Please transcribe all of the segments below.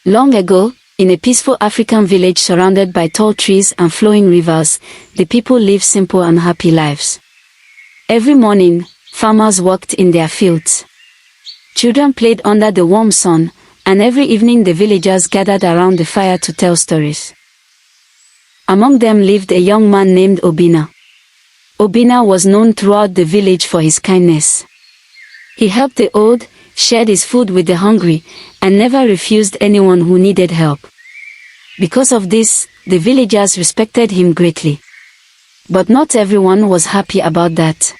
Long ago, in a peaceful African village surrounded by tall trees and flowing rivers, the people lived simple and happy lives. Every morning, farmers worked in their fields. Children played under the warm sun, and every evening the villagers gathered around the fire to tell stories. Among them lived a young man named Obinna. Obinna was known throughout the village for his kindness. He helped the old, shared his food with the hungry, and never refused anyone who needed help. Because of this, the villagers respected him greatly. But not everyone was happy about that.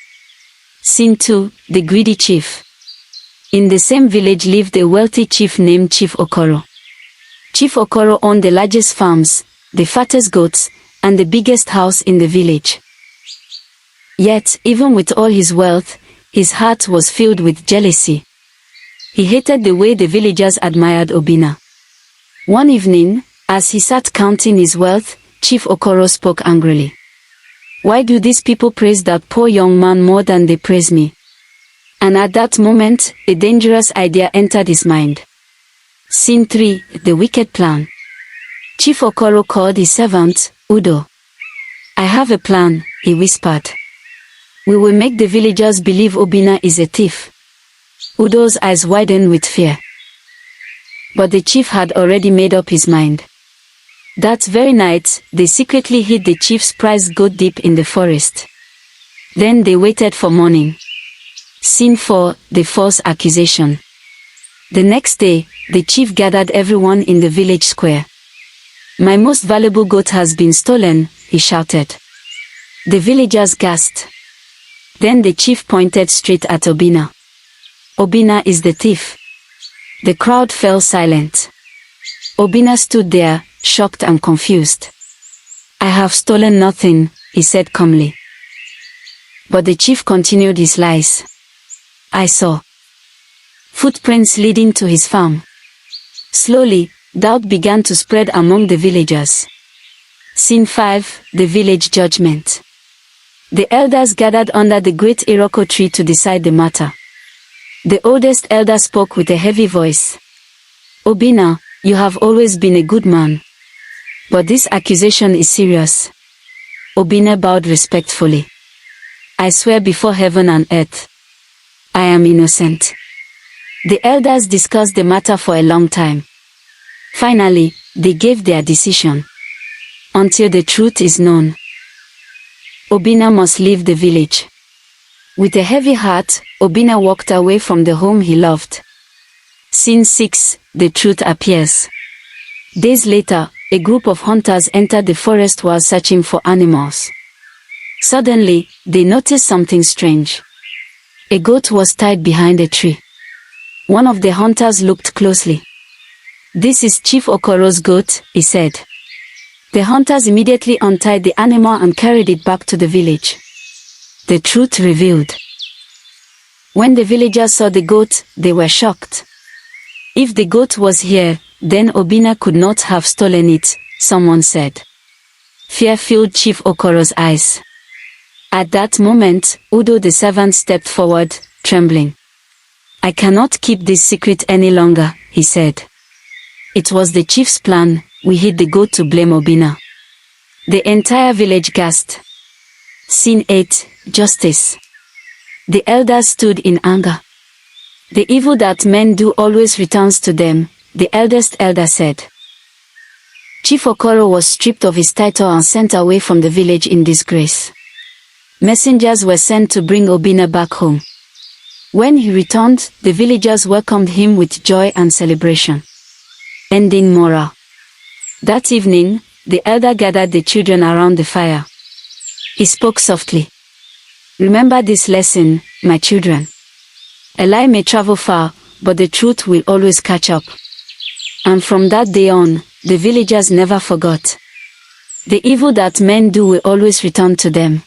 Scene 2, the greedy chief. In the same village lived a wealthy chief named Chief Okoro. Chief Okoro owned the largest farms, the fattest goats, and the biggest house in the village. Yet, even with all his wealth, his heart was filled with jealousy. He hated the way the villagers admired Obinna. One evening, as he sat counting his wealth, Chief Okoro spoke angrily. "Why do these people praise that poor young man more than they praise me?" And at that moment, a dangerous idea entered his mind. Scene 3, the wicked plan. Chief Okoro called his servant, Udo. "I have a plan," he whispered. "We will make the villagers believe Obinna is a thief." Udo's eyes widened with fear. But the chief had already made up his mind. That very night, they secretly hid the chief's prized goat deep in the forest. Then they waited for morning. Scene 4, the false accusation. The next day, the chief gathered everyone in the village square. "My most valuable goat has been stolen," he shouted. The villagers gasped. Then the chief pointed straight at Obinna. "Obinna is the thief." The crowd fell silent. Obinna stood there, shocked and confused. "I have stolen nothing," he said calmly. But the chief continued his lies. "I saw footprints leading to his farm." Slowly, doubt began to spread among the villagers. Scene 5, the village judgment. The elders gathered under the great Iroko tree to decide the matter. The oldest elder spoke with a heavy voice. "Obinna, you have always been a good man. But this accusation is serious." Obinna bowed respectfully. "I swear before heaven and earth, I am innocent." The elders discussed the matter for a long time. Finally, they gave their decision. Until the truth is known, Obinna must leave the village. With a heavy heart, Obinna walked away from the home he loved. Scene 6, the truth appears. Days later, a group of hunters entered the forest while searching for animals. Suddenly, they noticed something strange. A goat was tied behind a tree. One of the hunters looked closely. "This is Chief Okoro's goat," he said. The hunters immediately untied the animal and carried it back to the village. The truth revealed. When the villagers saw the goat, they were shocked. "If the goat was here, then Obinna could not have stolen it," someone said. Fear filled Chief Okoro's eyes. At that moment, Udo the servant stepped forward, trembling. "I cannot keep this secret any longer," he said. "It was the chief's plan. We hid the goat to blame Obinna." The entire village gasped. Scene 8, justice. The elders stood in anger. "The evil that men do always returns to them," the eldest elder said. Chief Okoro was stripped of his title and sent away from the village in disgrace. Messengers were sent to bring Obinna back home. When he returned, the villagers welcomed him with joy and celebration. Ending moral. That evening, the elder gathered the children around the fire. He spoke softly. "Remember this lesson, my children. A lie may travel far, but the truth will always catch up." And from that day on, the villagers never forgot. The evil that men do will always return to them.